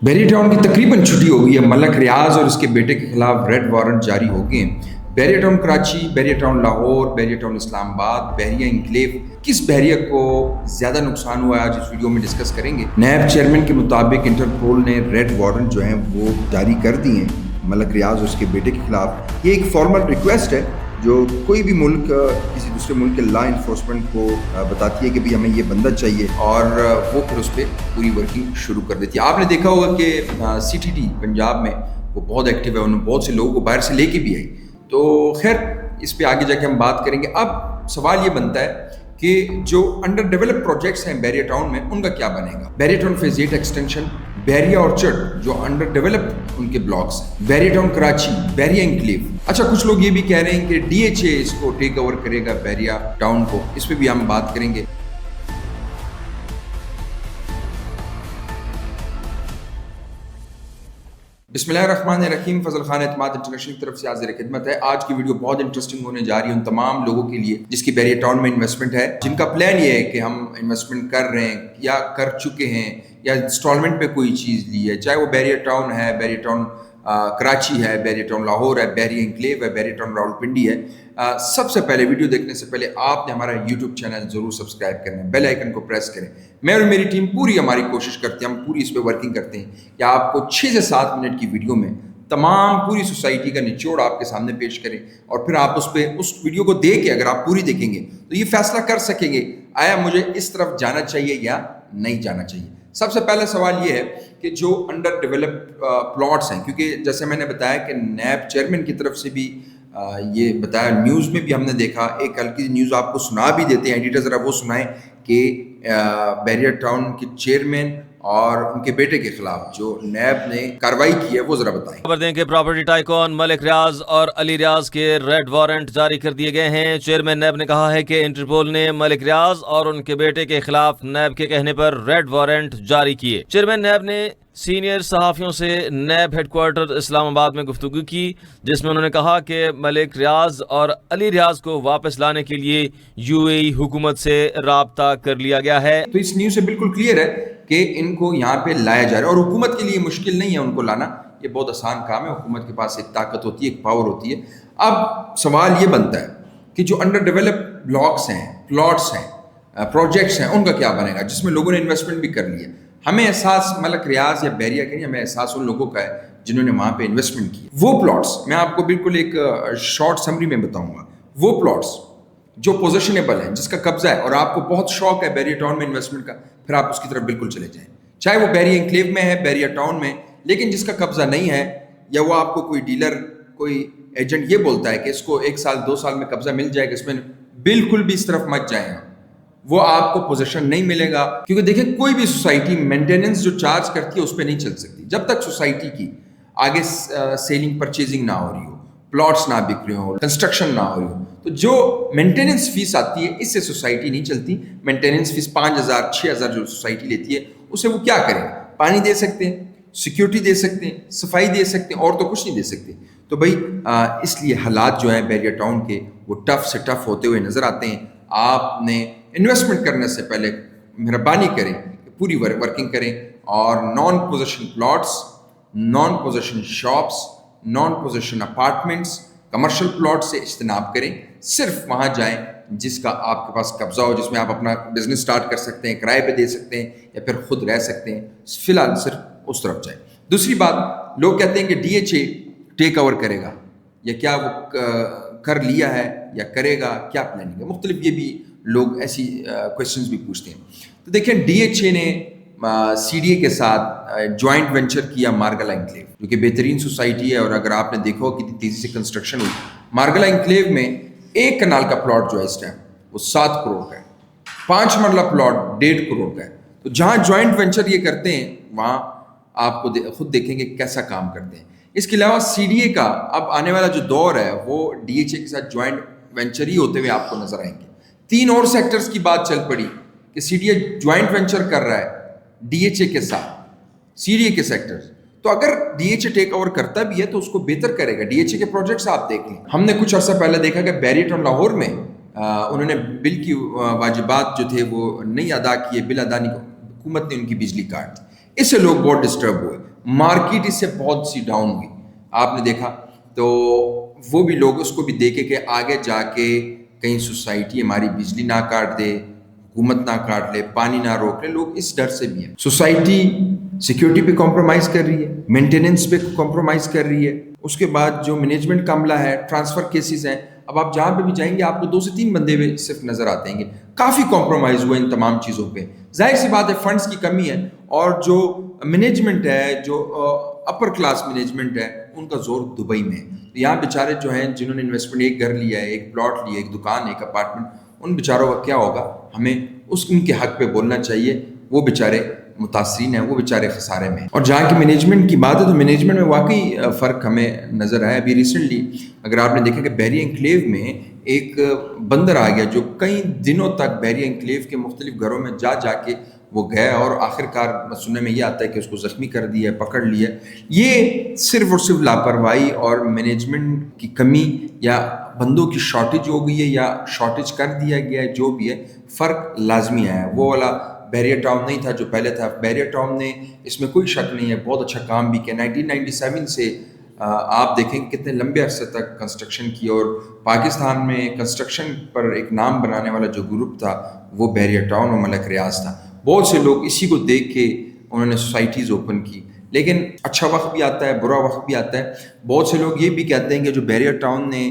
Bairiya town की तकरीबन छुट्टी हो गई है। मलक रियाज और उसके बेटे के खिलाफ रेड वारंट जारी हो गए हैं। Bahria town Karachi, Bahria town Lahore, Bahria town Islamabad, Bahria enclave, किस बैरिया को ज़्यादा नुकसान हुआ है आज इस वीडियो में डिस्कस करेंगे। नैब चेयरमैन के मुताबिक इंटरपोल ने रेड वारंट जो हैं वो जारी कर दिए हैं मलक रियाज और उसके बेटे के खिलाफ। ये एक फॉर्मल रिक्वेस्ट है जो कोई भी मुल्क किसी दूसरे मुल्क के लॉ इन्फोर्समेंट को बताती है कि भाई हमें ये बंदा चाहिए, और वो फिर उस पर पूरी वर्किंग शुरू कर देती है। आपने देखा होगा कि CTD पंजाब में वो बहुत एक्टिव है, उन्होंने बहुत से लोगों को बाहर से लेके भी आई। तो खैर इस पे आगे जाके हम बात करेंगे। अब सवाल ये बनता है कि जो अंडर डेवलप प्रोजेक्ट्स हैं बैरिया टाउन में, उनका क्या बनेगा। Bahria town phase 8 extension, Bahria orchard जो अंडर डेवलप उनके ब्लॉक्स हैं, बैरिया टाउन कराची, बैरिया इंक्लेव। अच्छा, कुछ लोग ये भी कह रहे हैं कि DHA इसको टेक ओवर करेगा बैरिया टाउन को, इस पे भी हम बात करेंगे। बिस्मिल्लाहिर्रहमानिर्रहीम। फजल खान एतमाद इंटरनेशनल की तरफ से हाजिर खिदमत है। आज की वीडियो बहुत इंटरेस्टिंग होने जा रही है उन तमाम लोगों के लिए जिसकी बैरिया टाउन में इन्वेस्टमेंट है, जिनका प्लान ये है कि हम इन्वेस्टमेंट कर रहे हैं या कर चुके हैं या इंस्टॉलमेंट पे कोई चीज़ ली है, चाहे वो बैरिया टाउन है, बैरिया टाउन कराची है, बैरिया टाउन लाहौर है, बैरिया इंक्लेव है, बैरिया टाउन रावलपिंडी है। सबसे पहले वीडियो देखने से पहले आपने हमारा यूट्यूब चैनल ज़रूर सब्सक्राइब करना है, बेल आइकन को प्रेस करें। मैं और मेरी टीम पूरी हमारी कोशिश करते हैं, हम पूरी इस पर वर्किंग करते हैं कि आपको 6 से 7 मिनट की वीडियो में तमाम पूरी सोसाइटी का निचोड़ आपके सामने पेश करें, और फिर आप उस वीडियो को देख के अगर आप पूरी देखेंगे तो ये फैसला कर सकेंगे आया मुझे इस तरफ जाना चाहिए या नहीं जाना चाहिए। सबसे पहला सवाल ये है कि जो अंडर डेवलप प्लॉट्स हैं, क्योंकि जैसे मैंने बताया कि नैब चेयरमैन की तरफ से भी ये बताया, न्यूज़ में भी हमने देखा, एक हल्की न्यूज़ आपको सुना भी देते हैं, एडिटर ज़रा वो सुनाएं कि बैरिया टाउन के चेयरमैन और उनके बेटे के खिलाफ जो नैब ने कार्रवाई की है वो जरा बताएं। खबर दें कि प्रॉपर्टी टाइकॉन मलिक रियाज और अली रियाज के रेड वारंट जारी कर दिए गए हैं। चेयरमैन नैब ने कहा है कि इंटरपोल ने मलिक रियाज और उनके बेटे के खिलाफ नैब के कहने पर रेड वारंट जारी किए। चेयरमैन नैब ने सीनियर सहाफ़ियों से नैब हेडक्वार्टर इस्लामाबाद में गुफ्तगू की, जिसमें उन्होंने कहा कि मलिक रियाज और अली रियाज को वापस लाने के लिए UAE हुकूमत से राब्ता कर लिया गया है। तो इस न्यूज़ से बिल्कुल क्लियर है कि इनको यहाँ पे लाया जा रहा है, और हुकूमत के लिए मुश्किल नहीं है उनको लाना, ये बहुत आसान काम है। हुकूमत के पास एक ताकत होती है, एक पावर होती है। अब सवाल ये बनता है कि जो अंडर डेवलप ब्लॉक्स हैं, प्लॉट्स हैं, प्रोजेक्ट्स हैं, उनका क्या बनेगा जिसमें लोगों ने इन्वेस्टमेंट भी कर लिया। हमें एहसास मलक रियाज या बैरिया के नहीं, हमें एहसास उन लोगों का है जिन्होंने वहाँ पे इन्वेस्टमेंट की। वो प्लॉट्स मैं आपको बिल्कुल एक शॉर्ट समरी में बताऊँगा। वो प्लॉट्स जो पोजेशनेबल हैं, जिसका कब्जा है, और आपको बहुत शौक है बैरिया टाउन में इन्वेस्टमेंट का, फिर आप उसकी तरफ बिल्कुल चले जाएं। चाहे वो बैरिया इंक्लेव में है, बैरिया टाउन में, लेकिन जिसका कब्जा नहीं है, या वो आपको कोई डीलर, कोई एजेंट ये बोलता है कि इसको 1 साल 2 साल में कब्जा मिल जाएगा, इसमें बिल्कुल भी इस तरफ मत जाएं, वो आपको पोजीशन नहीं मिलेगा। क्योंकि देखिए, कोई भी सोसाइटी मेंटेनेंस जो चार्ज करती है उस पर नहीं चल सकती जब तक सोसाइटी की आगे सेलिंग परचेजिंग ना हो रही हो, प्लॉट्स ना बिक रहे हो, कंस्ट्रक्शन ना हो रही हो। तो जो मेंटेनेंस फीस आती है, इससे सोसाइटी नहीं चलती। मेंटेनेंस फीस 5,000 6,000 जो सोसाइटी लेती है, उसे वो क्या करें? पानी दे सकते हैं, सिक्योरिटी दे सकते हैं, सफाई दे सकते हैं, और तो कुछ नहीं दे सकते। तो भाई इसलिए हालात जो हैं बैरिया टाउन के, वो टफ से टफ होते हुए नजर आते हैं। आपने इन्वेस्टमेंट करने से पहले मेहरबानी करें, पूरी वर्किंग करें, और non possession plots, non possession shops, non possession apartments, commercial plot से इज्तनाब करें। सिर्फ वहाँ जाएं जिसका आपके पास कब्जा हो, जिसमें आप अपना बिजनेस स्टार्ट कर सकते हैं, किराए पे दे सकते हैं, या फिर खुद रह सकते हैं। फिलहाल सिर्फ उस तरफ जाएं। दूसरी बात, लोग कहते हैं कि DHA टेक ओवर करेगा, या क्या वो कर लिया है या करेगा, क्या प्लानिंग है। मुख्तलिफ ये भी लोग ऐसी क्वेश्चंस भी पूछते हैं। तो देखें, DHA ने CDA के साथ जॉइंट वेंचर किया मार्गला इंक्लेव, जो कि बेहतरीन सोसाइटी है, और अगर आपने देखो कितनी तेज़ी से कंस्ट्रक्शन हुई। मार्गला इंक्लेव में एक कनाल का प्लॉट जो है इस टाइम वो 7 करोड़ का है, 5 मरला प्लॉट 1.5 करोड़ का है। तो जहाँ जॉइंट वेंचर ये करते हैं, वहाँ आपको खुद देखेंगे कैसा काम करते हैं। इसके अलावा CDA का अब आने वाला जो दौर है वो DHA के साथ जॉइंट वेंचर ही होते हुए आपको नजर आएंगे। 3 और सेक्टर्स की बात चल पड़ी कि CDA जॉइंट वेंचर कर रहा है DHA के साथ, CDA के सेक्टर्स। तो अगर DHA टेक ओवर करता भी है तो उसको बेहतर करेगा। DHA के प्रोजेक्ट्स आप देख लें, हमने कुछ अर्सा पहले देखा कि बैरिया टाउन लाहौर में उन्होंने बिल की वाजिबात जो थे वो नहीं अदा किए, बिल अदा नहीं, हुकूमत ने उनकी बिजली काट दी। इससे लोग बहुत डिस्टर्ब हुए। مارکیٹ اس سے بہت سی ڈاؤن ہوئی، آپ نے دیکھا تو وہ بھی لوگ اس کو بھی دیکھے کہ آگے جا کے کہیں سوسائٹی ہماری بجلی نہ کاٹ دے، حکومت نہ کاٹ لے، پانی نہ روک لے، لوگ اس ڈر سے بھی ہیں۔ سوسائٹی سیکیورٹی پہ کمپرومائز کر رہی ہے، مینٹیننس پہ کمپرومائز کر رہی ہے، اس کے بعد جو مینجمنٹ کا عملہ ہے، ٹرانسفر کیسز ہیں، اب آپ جہاں پہ بھی جائیں گے آپ کو 2 سے 3 بندے بھی صرف نظر آتے ہیں گے، کافی کمپرومائز ہوئے ان تمام چیزوں پہ۔ ظاہر سی بات ہے فنڈز کی کمی ہے، اور جو مینجمنٹ ہے، جو اپر کلاس مینجمنٹ ہے، ان کا زور دبئی میں ہے۔ یہاں بیچارے جو ہیں جنہوں نے انویسٹمنٹ، ایک گھر لیا ہے، ایک پلاٹ لیا، ایک دکان، ایک اپارٹمنٹ، ان بیچاروں کا کیا ہوگا؟ ہمیں ان کے حق پہ بولنا چاہیے، وہ بیچارے متاثرین ہیں، وہ بیچارے خسارے میں ہیں۔ اور جہاں کی مینجمنٹ کی بات ہے تو مینجمنٹ میں واقعی فرق ہمیں نظر آیا۔ ابھی ریسنٹلی اگر آپ نے دیکھا کہ بحری انکلیو میں ایک بندر آ گیا جو کئی دنوں تک بحری انکلیو کے مختلف گھروں میں جا کے وہ گیا، اور آخر کار سننے میں یہ آتا ہے کہ اس کو زخمی کر دیا، پکڑ لیا۔ یہ صرف اور صرف لاپرواہی اور مینجمنٹ کی کمی، یا بندوں کی شارٹیج ہو گئی ہے، یا شارٹیج کر دیا گیا ہے، جو بھی ہے فرق لازمی آیا ہے۔ وہ والا بیریئر ٹاؤن نہیں تھا جو پہلے تھا۔ بیریئر ٹاؤن نے، اس میں کوئی شک نہیں ہے، بہت اچھا کام بھی کیا۔ 1997 سے آپ دیکھیں کتنے لمبے عرصے تک کنسٹرکشن کی، اور پاکستان میں کنسٹرکشن پر ایک نام بنانے والا جو گروپ تھا وہ بیریئر ٹاؤن اور ملک ریاض تھا۔ بہت سے لوگ اسی کو دیکھ کے انہوں نے سوسائٹیز اوپن کی، لیکن اچھا وقت بھی آتا ہے، برا وقت بھی آتا ہے۔ بہت سے لوگ یہ بھی کہتے ہیں کہ جو بیریئر ٹاؤن نے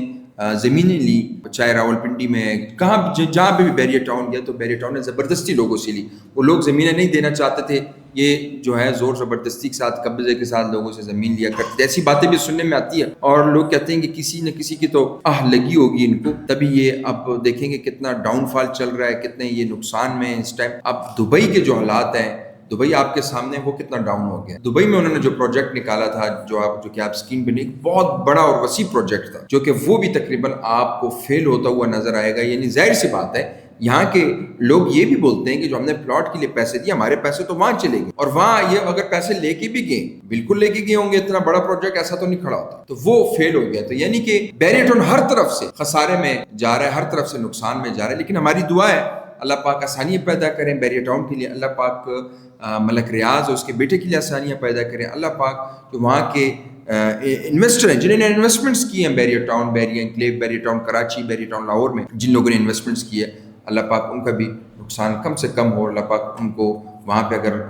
زمینیں لی، چاہے راولپنڈی میں جہاں پہ بھی بیریئر ٹاؤن گیا تو بیریئر ٹاؤن نے زبردستی لوگوں سے لی۔ وہ لوگ زمینیں نہیں دینا چاہتے تھے، یہ جو ہے زور زبردستی کے ساتھ، قبضے کے ساتھ لوگوں سے زمین لیا کرتے تھے۔ ایسی باتیں بھی سننے میں آتی ہے، اور لوگ کہتے ہیں کہ کسی نہ کسی کی تو لگی ہوگی ان کو، تبھی یہ اب دیکھیں گے کتنا ڈاؤن فال چل رہا ہے، کتنے یہ نقصان میں اس ٹائم۔ اب دبئی کے جو حالات ہیں، دبئی آپ کے سامنے وہ کتنا ڈاؤن ہو گیا۔ دبئی میں انہوں نے جو پروجیکٹ نکالا تھا، جو کہ آپ اسکرین پہ ایک بہت بڑا اور وسیع پروجیکٹ تھا، جو کہ وہ بھی تقریباً آپ کو فیل ہوتا ہوا نظر آئے گا۔ یعنی ظاہر سی بات ہے یہاں کے لوگ یہ بھی بولتے ہیں کہ جو ہم نے پلاٹ کے لیے پیسے دیے، ہمارے پیسے تو وہاں چلے گئے، اور وہاں یہ اگر پیسے لے کے بھی گئے، بالکل لے کے گئے ہوں گے، اتنا بڑا پروجیکٹ ایسا تو نہیں کھڑا ہوتا، تو وہ فیل ہو گیا۔ تو یعنی کہ بیریئر ٹاؤن ہر طرف سے خسارے میں جا رہا ہے، ہر طرف سے نقصان میں جا رہا ہے، لیکن ہماری دعا ہے اللہ پاک آسانیاں پیدا کریں بیریئر ٹاؤن کے لیے، اللہ پاک ملک ریاض اور اس کے بیٹے کے لیے آسانیاں پیدا کریں، اللہ پاک جو وہاں کے انویسٹر ہیں جنہوں نے انویسٹمنٹس کی ہیں barrier town, barrier enclave, barrier town Karachi, barrier town Lahore میں جن لوگوں نے انویسٹمنٹس کی ہے، اللہ پاک ان کا بھی نقصان کم سے کم ہو۔ اللہ پاک ان کو وہاں پہ اگر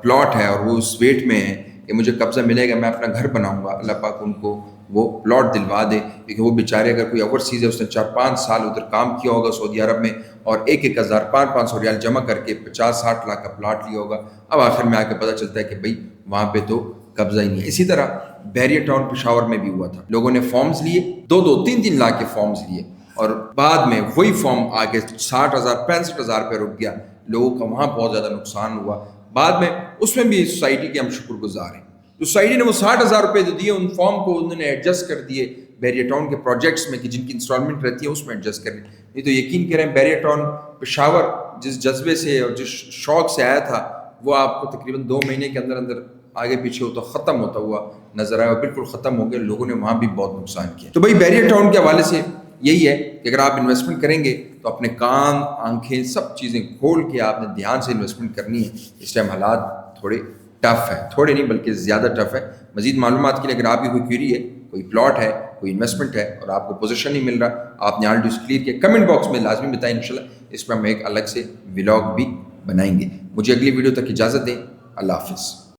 پلاٹ ہے اور وہ اس ویٹ میں ہے کہ مجھے قبضہ ملے گا، میں اپنا گھر بناؤں گا، اللہ پاک ان کو وہ پلاٹ دلوا دے، کیونکہ وہ بیچارے اگر کوئی اوورسیز ہے، اس نے 4-5 سال ادھر کام کیا ہوگا سعودی عرب میں، اور 1,000 500 ریال جمع کر کے 50-60 لاکھ کا پلاٹ لیا ہوگا، اب آخر میں آ کے پتہ چلتا ہے کہ بھائی وہاں پہ تو قبضہ ہی نہیں ہے۔ اسی طرح بیریئر ٹاؤن پشاور میں بھی ہوا تھا، لوگوں نے فارمز لیے، 2-3 لاکھ کے فارمز لیے، اور بعد میں وہی فارم آگے 60,000 65,000 پہ رک گیا، لوگوں کا وہاں بہت زیادہ نقصان ہوا۔ بعد میں اس میں بھی سوسائٹی کے ہم شکر گزار ہیں، سوسائٹی نے وہ 60,000 روپے جو دیے، ان فارم کو انہوں نے ایڈجسٹ کر دیے بیریئر ٹاؤن کے پروجیکٹس میں، کہ جن کی انسٹالمنٹ رہتی ہے اس میں ایڈجسٹ کریں۔ نہیں تو یقین کریں بیریئر ٹاؤن پشاور جس جذبے سے اور جس شوق سے آیا تھا، وہ آپ کو تقریباً 2 مہینے کے اندر اندر آگے پیچھے ہوتا ختم ہوتا ہوا نظر آیا، اور بالکل ختم ہو گیا، لوگوں نے وہاں بھی بہت نقصان کیا۔ تو بھائی بیریئر ٹاؤن کے حوالے سے یہی ہے کہ اگر آپ انویسٹمنٹ کریں گے تو اپنے کان، آنکھیں، سب چیزیں کھول کے آپ نے دھیان سے انویسٹمنٹ کرنی ہے۔ اس ٹائم حالات تھوڑے ٹف ہے، تھوڑے نہیں بلکہ زیادہ ٹف ہے۔ مزید معلومات کے لیے اگر آپ کی کوئی کیوری ہے، کوئی پلاٹ ہے، کوئی انویسٹمنٹ ہے اور آپ کو پوزیشن نہیں مل رہا، آپ نے آلریڈی اس کلیئر کیا، کمنٹ باکس میں لازمی بتائیں، انشاءاللہ اس پر ہم ایک الگ سے ولاگ بھی بنائیں گے۔ مجھے اگلی ویڈیو تک اجازت دیں، اللہ حافظ۔